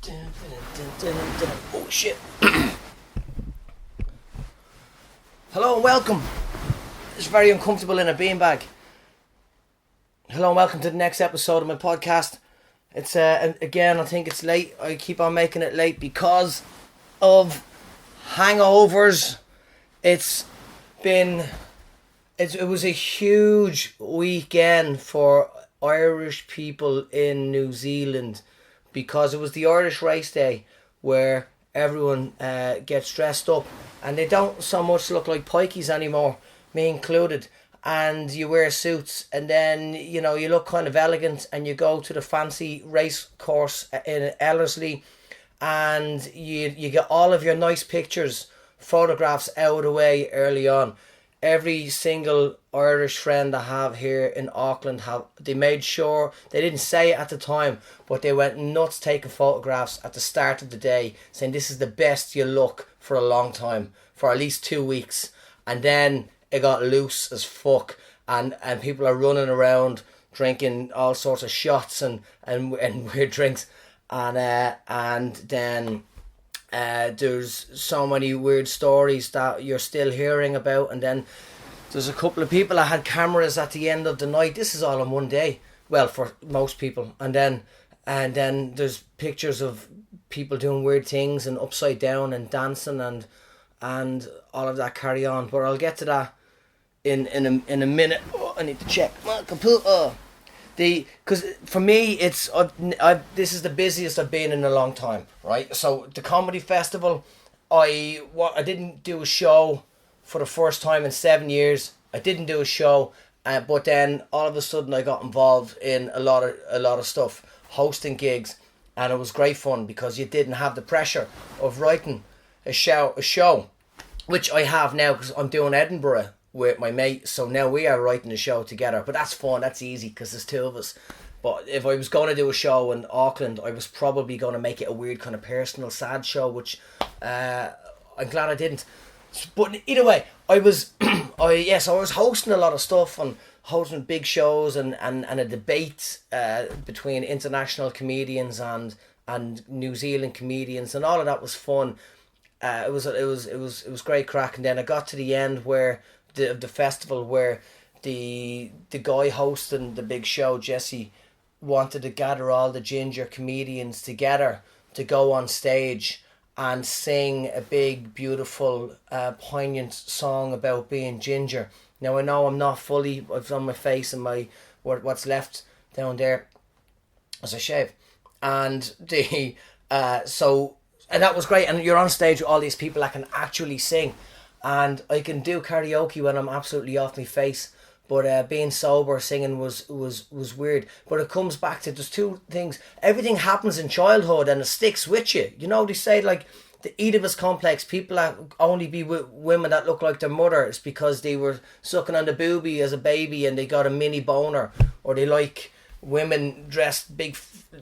Oh shit. Hello and welcome. It's very uncomfortable in a beanbag. Hello and welcome to the next episode of my podcast. It's again, I think it's late. I keep on making it late because of hangovers. It was a huge weekend for Irish people in New Zealand because it was the Irish Race Day where everyone gets dressed up and they don't so much look like pikeys anymore, me included, and you wear suits and then you look kind of elegant and you go to the fancy race course in Ellerslie and you get all of your nice pictures, photographs out of the way early on. Every single Irish friend I have here in Auckland, they made sure, they didn't say it at the time, but they went nuts taking photographs at the start of the day, saying this is the best you look for a long time, for at least 2 weeks. And then it got loose as fuck, and people are running around drinking all sorts of shots and weird drinks, and then there's so many weird stories that you're still hearing about, and then there's a couple of people that had cameras at the end of the night. This is all in one day, well, for most people, and then there's pictures of people doing weird things and upside down and dancing and all of that carry on, but I'll get to that in a minute. I need to check my computer. Because for me, it's this is the busiest I've been in a long time, right? So the comedy festival, I didn't do a show for the first time in 7 years. I didn't do a show, but then all of a sudden I got involved in a lot of stuff, hosting gigs, and it was great fun because you didn't have the pressure of writing a show, which I have now because I'm doing Edinburgh with my mate, so now we are writing a show together, but that's fun, that's easy because there's two of us. But if I was going to do a show in Auckland, I was probably going to make it a weird kind of personal sad show, which I'm glad I didn't. But either way, I was hosting a lot of stuff and hosting big shows and a debate between international comedians and New Zealand comedians, and all of that was fun. It was great crack, and then I got to the end where the festival where the guy hosting the big show, Jesse, wanted to gather all the ginger comedians together to go on stage and sing a big, beautiful, poignant song about being ginger. Now I know I'm not fully, I've done my face and my what's left down there as I shave, and and that was great. And you're on stage with all these people that can actually sing. And I can do karaoke when I'm absolutely off my face, but being sober, singing was weird. But it comes back to, there's two things. Everything happens in childhood and it sticks with you. You know, they say like the Oedipus complex, people that only be with women that look like their mother, it's because they were sucking on the boobie as a baby and they got a mini boner, or they like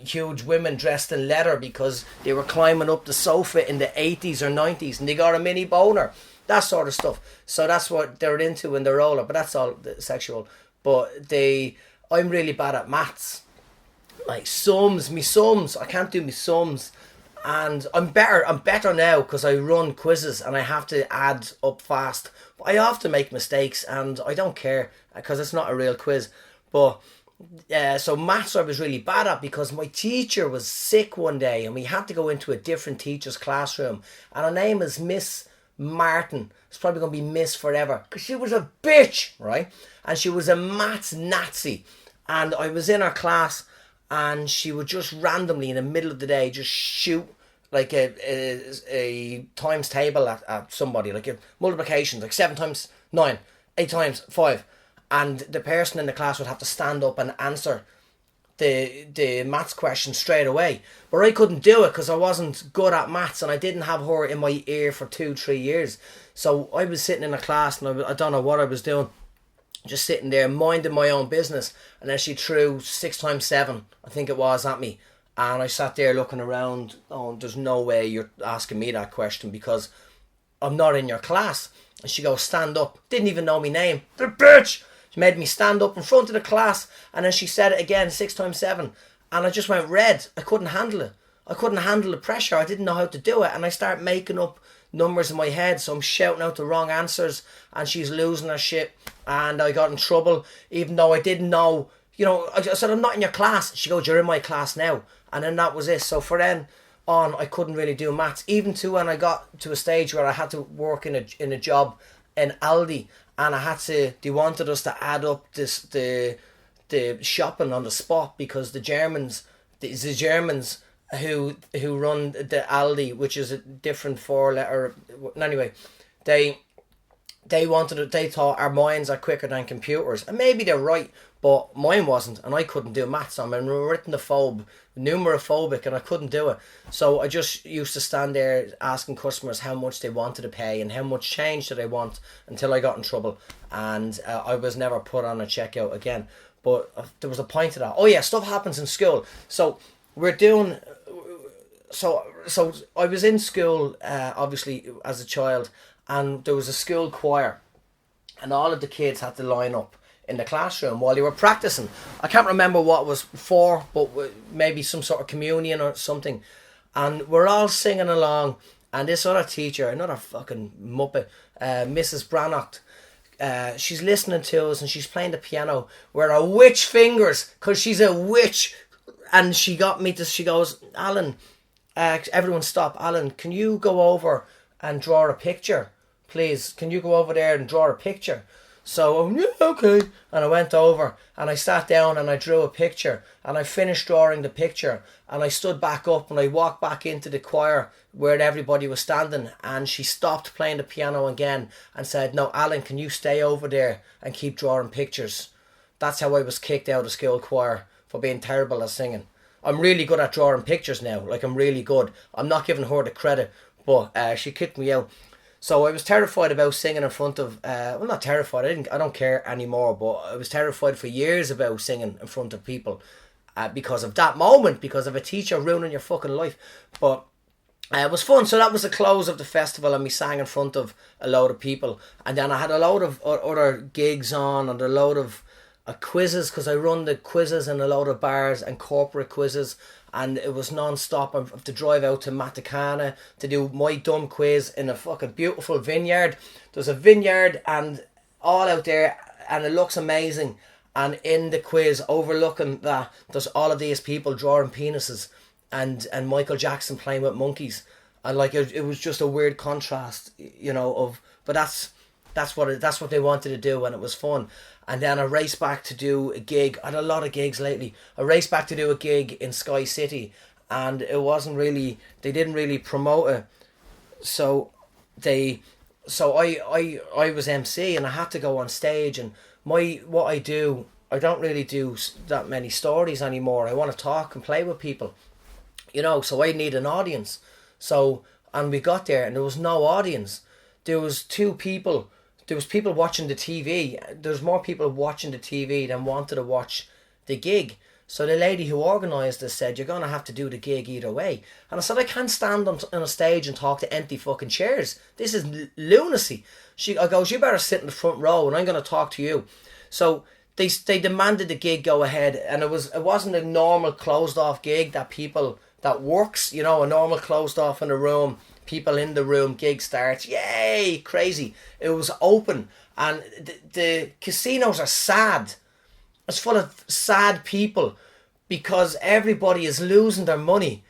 huge women dressed in leather because they were climbing up the sofa in the 80s or 90s and they got a mini boner. That sort of stuff. So that's what they're into when they're older, but that's all sexual. But I'm really bad at maths. Like me sums, I can't do me sums. And I'm better now because I run quizzes and I have to add up fast. But I often make mistakes and I don't care because it's not a real quiz. But so maths I was really bad at because my teacher was sick one day and we had to go into a different teacher's classroom. And her name is Miss Martin. It's probably going to be Miss forever because she was a bitch, right? And she was a maths Nazi. And I was in her class and she would just randomly in the middle of the day just shoot like a times table at somebody, like a multiplications, like 7 times 9, 8 times 5. And the person in the class would have to stand up and answer the maths question straight away. But I couldn't do it because I wasn't good at maths and I didn't have her in my ear for 2-3 years. So I was sitting in a class and I don't know what I was doing, just sitting there minding my own business, and then she threw 6 times 7, I think it was, at me, and I sat there looking around. Oh, there's no way you're asking me that question because I'm not in your class. And she goes, stand up. Didn't even know my name. The bitch! She made me stand up in front of the class, and then she said it again, 6 times 7, and I just went red. I couldn't handle it. I couldn't handle the pressure. I didn't know how to do it, and I started making up numbers in my head. So I'm shouting out the wrong answers, and she's losing her shit. And I got in trouble, even though I didn't know. You know, I said, I'm not in your class. She goes, you're in my class now. And then that was it. So for then on, I couldn't really do maths. Even to when I got to a stage where I had to work in a job in Aldi, and they wanted us to add up the shopping on the spot, because the Germans who run the Aldi, which is a different 4-letter. Anyway, they wanted it. They thought our minds are quicker than computers, and maybe they're right, but mine wasn't, and I couldn't do maths. I'm a numerophobic, and I couldn't do it. So I just used to stand there asking customers how much they wanted to pay and how much change did they want, until I got in trouble, and I was never put on a checkout again. But there was a point to that. Oh yeah, stuff happens in school. So we're doing. So I was in school, obviously as a child, and there was a school choir, and all of the kids had to line up in the classroom while they were practicing. I can't remember what it was for, but maybe some sort of communion or something. And we're all singing along, and this other teacher, another fucking muppet, Mrs. Brannock, she's listening to us, and she's playing the piano with her witch fingers, because she's a witch. And she goes, Alan, everyone stop. Alan, can you go over and draw a picture, please? Can you go over there and draw a picture? So, yeah, okay. And I went over, and I sat down, and I drew a picture, and I finished drawing the picture, and I stood back up, and I walked back into the choir where everybody was standing, and she stopped playing the piano again and said, no, Alan, can you stay over there and keep drawing pictures? That's how I was kicked out of school choir, for being terrible at singing. I'm really good at drawing pictures now. Like, I'm really good. I'm not giving her the credit, but she kicked me out. So I was terrified about singing in front of, well, not terrified, I don't care anymore, but I was terrified for years about singing in front of people, because of that moment, because of a teacher ruining your fucking life. But it was fun. So that was the close of the festival, and we sang in front of a load of people. And then I had a load of other gigs on, and a load of quizzes, because I run the quizzes in a load of bars and corporate quizzes, and it was non-stop. I have to drive out to Matacana to do my dumb quiz in a fucking beautiful vineyard. There's a vineyard and all out there, and it looks amazing. And in the quiz, overlooking that, there's all of these people drawing penises, and Michael Jackson playing with monkeys. And like, it was just a weird contrast, you know, but that's what they wanted to do, and it was fun. And then I raced back to do a gig. I had a lot of gigs lately. I raced back to do a gig in Sky City, and it wasn't really, they didn't really promote it. So I was MC, and I had to go on stage, and what I do, I don't really do that many stories anymore. I want to talk and play with people, you know, so I need an audience. And we got there, and there was no audience. There was people watching the TV. There's more people watching the TV than wanted to watch the gig. So the lady who organised this said, you're going to have to do the gig either way. And I said, I can't stand on a stage and talk to empty fucking chairs. This is lunacy. I goes, you better sit in the front row, and I'm going to talk to you. So they demanded the gig go ahead, and it wasn't a normal closed off gig that works, you know, a normal closed off in a room, people in the room, gig starts, yay, crazy. It was open, and the casinos are sad. It's full of sad people, because everybody is losing their money.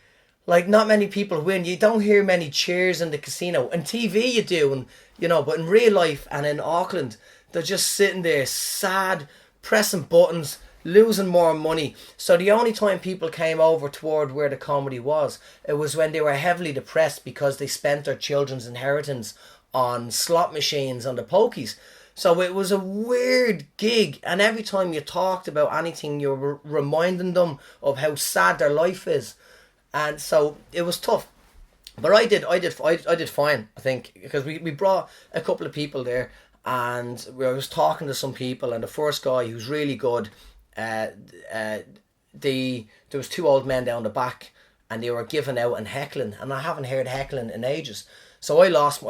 Like, not many people win. You don't hear many cheers in the casino. On TV you do, and you know, but in real life and in Auckland, they're just sitting there sad, pressing buttons, losing more money. So the only time people came over toward where the comedy was, it was when they were heavily depressed because they spent their children's inheritance on slot machines, on the pokies. So it was a weird gig, and every time you talked about anything, you were reminding them of how sad their life is, and so it was tough. But I did fine, I think, because we brought a couple of people there, and I was talking to some people, and the first guy, who's really good, there was two old men down the back, and they were giving out and heckling, and I haven't heard heckling in ages. So I lost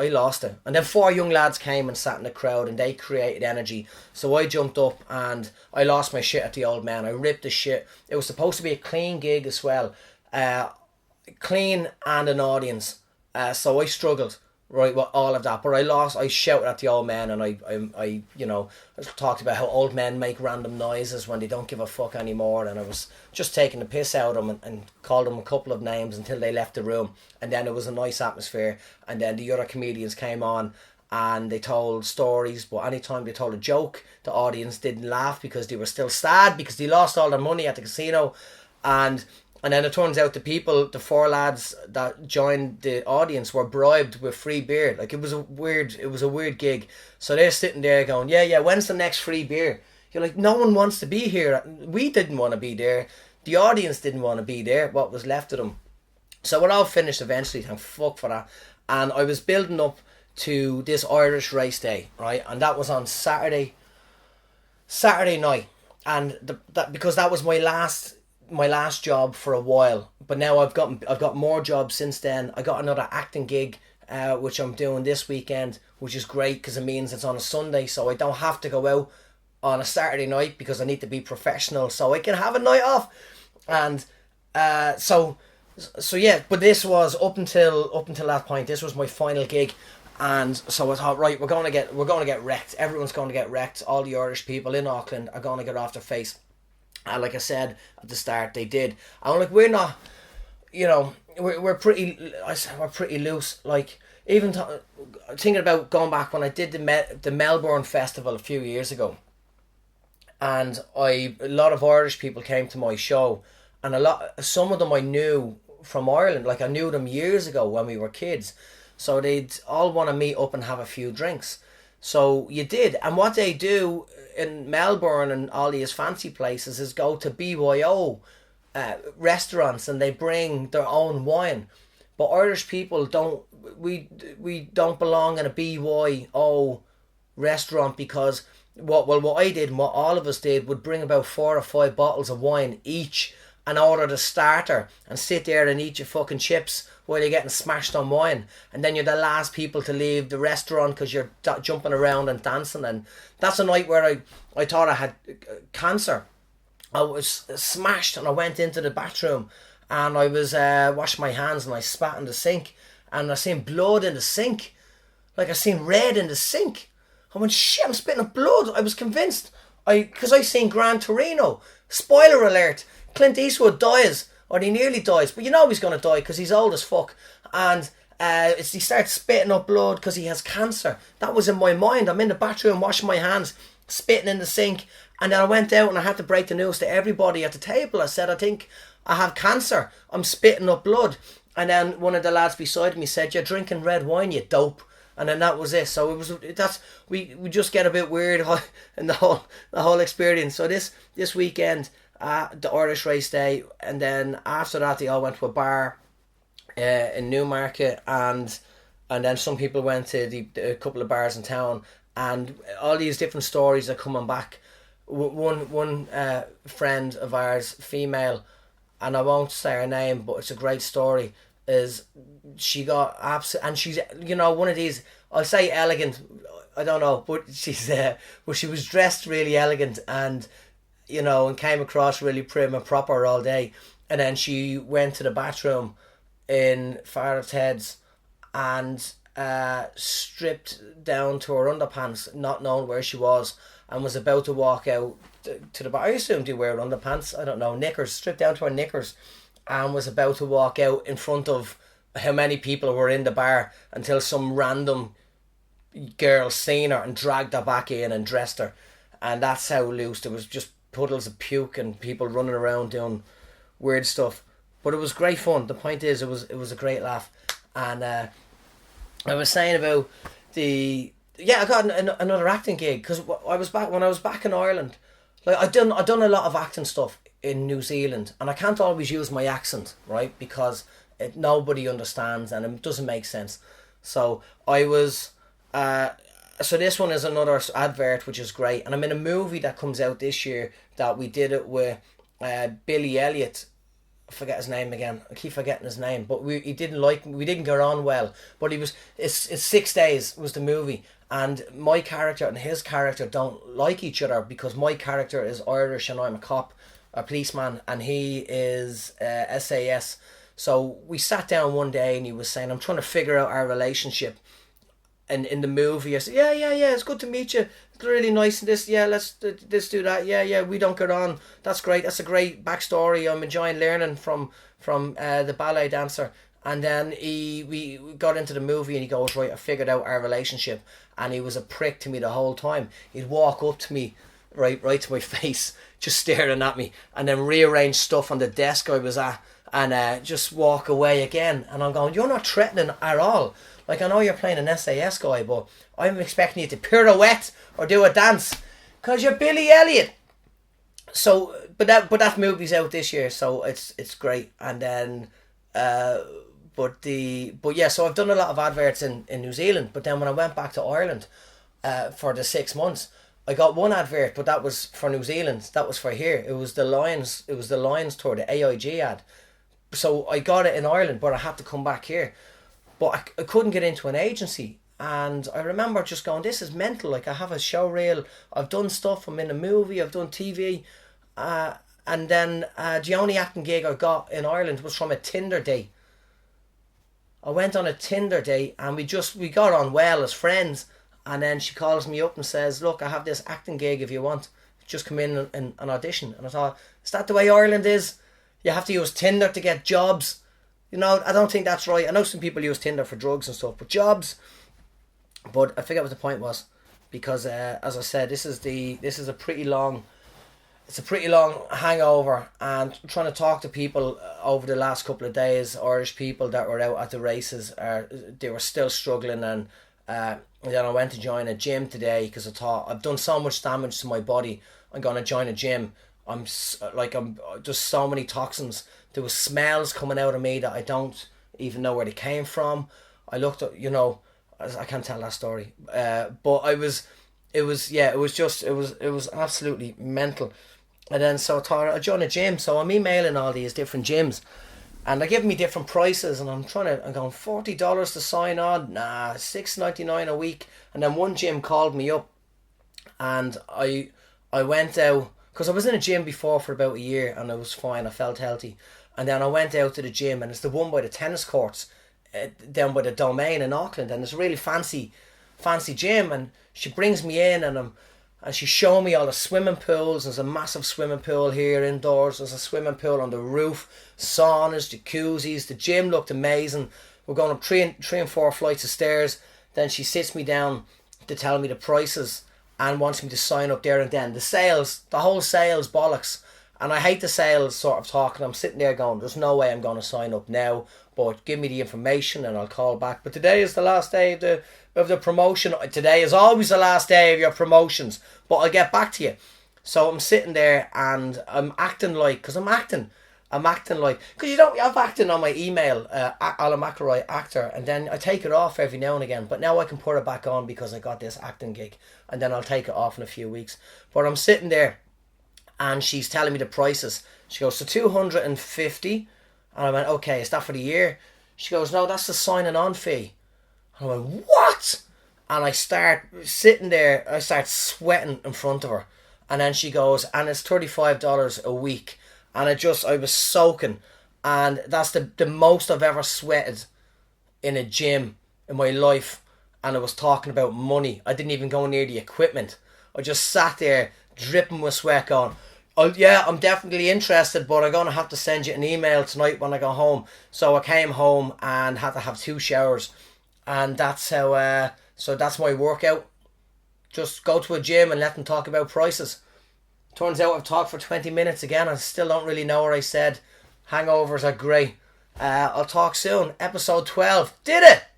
it. And then four young lads came and sat in the crowd, and they created energy. So I jumped up and I lost my shit at the old man. I ripped the shit. It was supposed to be a clean gig as well. clean and an audience. So I struggled, right, with all of that. But I lost. I shouted at the old men, and I talked about how old men make random noises when they don't give a fuck anymore. And I was just taking the piss out of them, and called them a couple of names until they left the room. And then it was a nice atmosphere. And then the other comedians came on, and they told stories. But anytime they told a joke, the audience didn't laugh because they were still sad because they lost all their money at the casino. And then it turns out the four lads that joined the audience were bribed with free beer. Like, it was a weird gig. So they're sitting there going, yeah, when's the next free beer? You're like, no one wants to be here. We didn't want to be there. The audience didn't want to be there. What was left of them. So it all finished eventually. Thank fuck for that. And I was building up to this Irish race day, right? And that was on Saturday night. And because that was my last job for a while, but now I've got more jobs since then. I got another acting gig, which I'm doing this weekend, which is great because it means it's on a Sunday, so I don't have to go out on a Saturday night because I need to be professional, so I can have a night off. And so yeah. But this was up until that point. This was my final gig, and so I thought, right, we're going to get wrecked. Everyone's going to get wrecked. All the Irish people in Auckland are going to get off their face. And like I said at the start, they did. And like, we're not, we're pretty loose. Like, even thinking about going back when I did the Melbourne Festival a few years ago, and a lot of Irish people came to my show, and some of them I knew from Ireland. Like, I knew them years ago when we were kids, so they'd all want to meet up and have a few drinks. So you did, and what they do in Melbourne and all these fancy places is go to BYO restaurants, and they bring their own wine. But Irish people don't belong in a BYO restaurant because what I did and what all of us did would bring about 4 or 5 bottles of wine each and order the starter and sit there and eat your fucking chips while you're getting smashed on wine, and then you're the last people to leave the restaurant because you're jumping around and dancing. And that's a night where I thought I had cancer. I was smashed, and I went into the bathroom, and I was washing my hands, and I spat in the sink, and I seen blood in the sink. Like, I seen red in the sink. I went, shit, I'm spitting up blood. I was convinced, because I seen Gran Torino. Spoiler alert, Clint Eastwood dies, or he nearly dies, but you know he's going to die because he's old as fuck. And he starts spitting up blood because he has cancer. That was in my mind. I'm in the bathroom washing my hands, spitting in the sink, and then I went out and I had to break the news to everybody at the table. I said, I think I have cancer. I'm spitting up blood. And then one of the lads beside me said, you're drinking red wine, you dope. And then that was it. So we just get a bit weird in the whole experience. So this weekend, the Irish race day, and then after that they all went to a bar in Newmarket, and then some people went to a couple of bars in town, and all these different stories are coming back. One friend of ours, female, and I won't say her name, but it's a great story, is she got and she's one of these, I'll say elegant, I don't know, but she's but she was dressed really elegant, and and came across really prim and proper all day. And then she went to the bathroom in Father Ted's and stripped down to her underpants, not knowing where she was, and was about to walk out to the bar. I assumed you wear underpants, I don't know, knickers, stripped down to her knickers, and was about to walk out in front of how many people were in the bar, until some random girl seen her and dragged her back in and dressed her. And that's how loose. There was just puddles of puke and people running around doing weird stuff, but it was great fun. The point is, it was a great laugh. And I was saying about I got another acting gig because when I was back in Ireland. Like, I've done a lot of acting stuff in New Zealand, and I can't always use my accent, right, because nobody understands and it doesn't make sense. So I was so this one is another advert, which is great, and I'm in a movie that comes out this year that we did it with Billy Elliot. I forget his name again. I keep forgetting his name, but we didn't get on well. But it's 6 days was the movie, and my character and his character don't like each other because my character is Irish and I'm a cop, a policeman, and he is SAS. So we sat down one day and he was saying, I'm trying to figure out our relationship. And in the movie, I said, yeah, it's good to meet you. It's really nice and this, yeah, let's do that. Yeah, we don't get on. That's great. That's a great backstory. I'm enjoying learning from the ballet dancer. And then we got into the movie and he goes, right, I figured out our relationship. And he was a prick to me the whole time. He'd walk up to me, right to my face, just staring at me, and then rearrange stuff on the desk I was at, and just walk away again. And I'm going, you're not threatening at all. Like, I know you're playing an SAS guy, but I'm expecting you to pirouette or do a dance because you're Billy Elliot. So, but that movie's out this year, so it's great. And then, but yeah, so I've done a lot of adverts in New Zealand. But then when I went back to Ireland, for the 6 months, I got one advert, but that was for New Zealand. That was for here. It was the Lions. It was the Lions tour, the AIG ad. So I got it in Ireland, but I had to come back here. But I couldn't get into an agency. And I remember just going, this is mental. Like, I have a show reel. I've done stuff. I'm in a movie. I've done TV. And then the only acting gig I got in Ireland was from a Tinder date. I went on a Tinder date and we got on well as friends. And then she calls me up and says, look, I have this acting gig if you want. Just come in and audition. And I thought, is that the way Ireland is? You have to use Tinder to get jobs. You know, I don't think that's right. I know some people use Tinder for drugs and stuff, but jobs. But I forget what the point was, because as I said, this is a pretty long hangover, and trying to talk to people over the last couple of days, Irish people that were out at the races, they were still struggling. And then I went to join a gym today because I thought, I've done so much damage to my body. I'm going to join a gym. I'm just so many toxins. There was smells coming out of me that I don't even know where they came from. I looked at, I can't tell that story. But it was absolutely mental. And then so I thought I'd join a gym. So I'm emailing all these different gyms, and they're giving me different prices, and I'm going $40 to sign on. Nah, $6.99 a week. And then one gym called me up, and I went out, because I was in a gym before for about a year and I was fine. I felt healthy. And then I went out to the gym, and it's the one by the tennis courts down by the Domain in Auckland, and it's a really fancy gym. And she brings me in, and she's showing me all the swimming pools. There's a massive swimming pool here indoors. There's a swimming pool on the roof, saunas, jacuzzis. The gym looked amazing. We're going up three and four flights of stairs. Then she sits me down to tell me the prices and wants me to sign up there and then. The whole sales bollocks. And I hate the sales sort of talk, and I'm sitting there going, there's no way I'm going to sign up now, but give me the information and I'll call back. But today is the last day of the promotion. Today is always the last day of your promotions, but I'll get back to you. So I'm sitting there and I'm acting like, because I'm acting like, because you have acting on my email, Alan McElroy actor, and then I take it off every now and again, but now I can put it back on because I got this acting gig, and then I'll take it off in a few weeks. But I'm sitting there and she's telling me the prices. She goes, so 250, and I went, okay, is that for the year? She goes, no, that's the signing on fee. And I went, what? And I start sitting there, I start sweating in front of her, and then she goes, and it's $35 a week. And I was soaking, and that's the most I've ever sweated in a gym in my life. And I was talking about money. I didn't even go near the equipment. I just sat there dripping with sweat going, oh yeah, I'm definitely interested, but I'm going to have to send you an email tonight when I go home. So I came home and had to have 2 showers, and that's how, so that's my workout. Just go to a gym and let them talk about prices. Turns out I've talked for 20 minutes again. I still don't really know what I said. Hangovers are great. I'll talk soon. Episode 12. Did it!